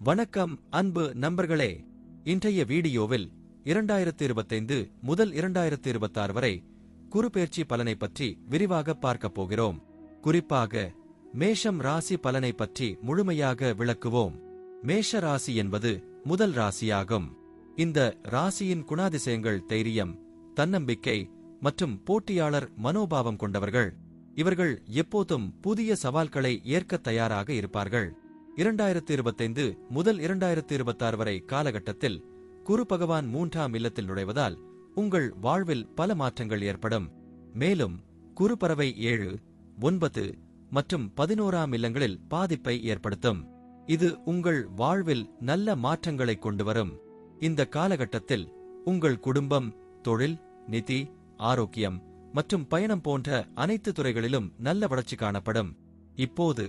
வணக்கம் அன்பு நண்பர்களே. இன்றைய வீடியோவில் 2025 முதல் 2026 வரை குருபெயர்ச்சி பலனை பற்றி விரிவாக பார்க்கப் போகிறோம். குறிப்பாக மேஷம் ராசி பலனை பற்றி முழுமையாக விளக்குவோம். மேஷ ராசி என்பது முதல் ராசியாகும். இந்த ராசியின் குணாதிசயங்கள் தைரியம், தன்னம்பிக்கை மற்றும் போட்டியாளர் மனோபாவம் கொண்டவர்கள். இவர்கள் எப்போதும் புதிய சவால்களை ஏற்க தயாராக இருப்பார்கள். 2025 முதல் 2026 வரை காலகட்டத்தில் குரு பகவான் 3ஆம் இல்லத்தில் நுழைவதால் உங்கள் வாழ்வில் பல மாற்றங்கள் ஏற்படும். மேலும் குரு பறவை 7, 9 மற்றும் 11ஆம் இல்லங்களில் பாதிப்பை ஏற்படுத்தும். இது உங்கள் வாழ்வில் நல்ல மாற்றங்களை கொண்டுவரும். இந்த காலகட்டத்தில் உங்கள் குடும்பம், தொழில், நிதி, ஆரோக்கியம் மற்றும் பயணம் போன்ற அனைத்து துறைகளிலும் நல்ல வளர்ச்சி காணப்படும். இப்போது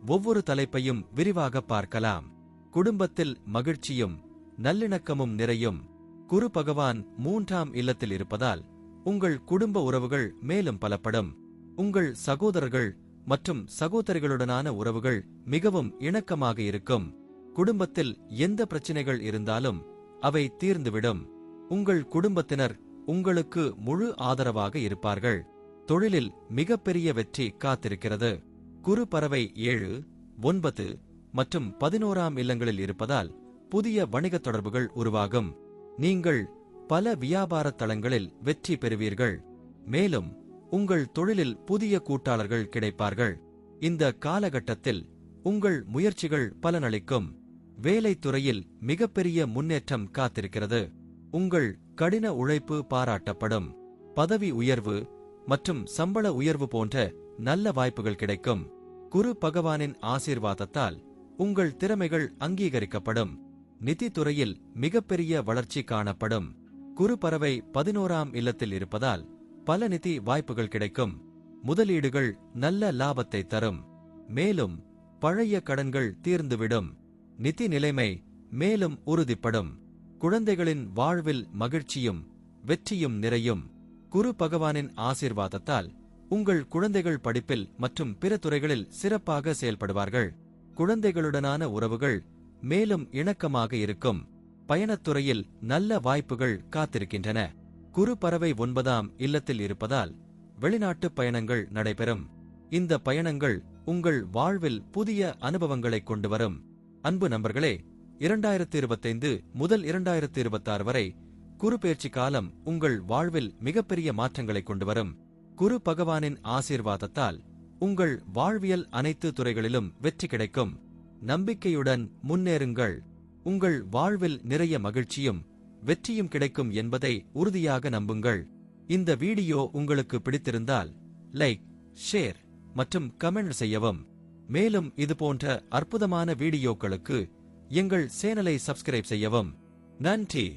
ஒவ்வொரு தலைப்பையும் விரிவாக பார்க்கலாம். குடும்பத்தில் மகிழ்ச்சியும் நல்லிணக்கமும் நிறையும். குரு பகவான் 3ஆம் இல்லத்தில் இருப்பதால் உங்கள் குடும்ப உறவுகள் மேலும் பலப்படும். உங்கள் சகோதரர்கள் மற்றும் சகோதரிகளுடனான உறவுகள் மிகவும் இணக்கமாக இருக்கும். குடும்பத்தில் எந்த பிரச்சனைகள் இருந்தாலும் அவை தீர்ந்துவிடும். உங்கள் குடும்பத்தினர் உங்களுக்கு முழு ஆதரவாக இருப்பார்கள். தொழிலில் மிகப்பெரிய வெற்றி காத்திருக்கிறது. குரு பறவை 7, 9 மற்றும் 11ஆம் இல்லங்களில் இருப்பதால் புதிய வணிகத் தொடர்புகள் உருவாகும். நீங்கள் பல வியாபார தளங்களில் வெற்றி பெறுவீர்கள். மேலும் உங்கள் தொழிலில் புதிய கூட்டாளர்கள் கிடைப்பார்கள். இந்த காலகட்டத்தில் உங்கள் முயற்சிகள் பலனளிக்கும். வேலைத் துறையில் மிகப்பெரிய முன்னேற்றம் காத்திருக்கிறது. உங்கள் கடின உழைப்பு பாராட்டப்படும். பதவி உயர்வு மற்றும் சம்பள உயர்வு போன்ற நல்ல வாய்ப்புகள் கிடைக்கும். குரு பகவானின் ஆசீர்வாதத்தால் உங்கள் திறமைகள் அங்கீகரிக்கப்படும். நிதி துறையில் மிகப்பெரிய வளர்ச்சி காணப்படும். குரு பறவை 11ஆம் இல்லத்தில் இருப்பதால் பல நிதி வாய்ப்புகள் கிடைக்கும். முதலீடுகள் நல்ல லாபத்தை தரும். மேலும் பழைய கடன்கள் தீர்ந்துவிடும். நிதி நிலைமை மேலும் உறுதிப்படும். குழந்தைகளின் வாழ்வில் மகிழ்ச்சியும் வெற்றியும் நிறையும். குரு பகவானின் ஆசீர்வாதத்தால் உங்கள் குழந்தைகள் படிப்பில் மற்றும் பிற துறைகளில் சிறப்பாக செயல்படுவார்கள். குழந்தைகளுடனான உறவுகள் மேலும் இணக்கமாக இருக்கும். பயணத்துறையில் நல்ல வாய்ப்புகள் காத்திருக்கின்றன. குரு பறவை 9ஆம் இல்லத்தில் இருப்பதால் வெளிநாட்டு பயணங்கள் நடைபெறும். இந்த பயணங்கள் உங்கள் வாழ்வில் புதிய அனுபவங்களை கொண்டுவரும். அன்பு நண்பர்களே, 2025 முதல் 2026 வரை குருபெயர்ச்சி காலம் உங்கள் வாழ்வில் மிகப்பெரிய மாற்றங்களை கொண்டுவரும். குரு பகவானின் ஆசீர்வாதத்தால் உங்கள் வாழ்வியல் அனைத்து துறைகளிலும் வெற்றி கிடைக்கும். நம்பிக்கையுடன் முன்னேறுங்கள். உங்கள் வாழ்வில் நிறைய மகிழ்ச்சியும் வெற்றியும் கிடைக்கும் என்பதை உறுதியாக நம்புங்கள். இந்த வீடியோ உங்களுக்கு பிடித்திருந்தால் லைக், ஷேர் மற்றும் கமெண்ட் செய்யவும். மேலும் இதுபோன்ற அற்புதமான வீடியோக்களுக்கு எங்கள் சேனலை சப்ஸ்கிரைப் செய்யவும். நன்றி.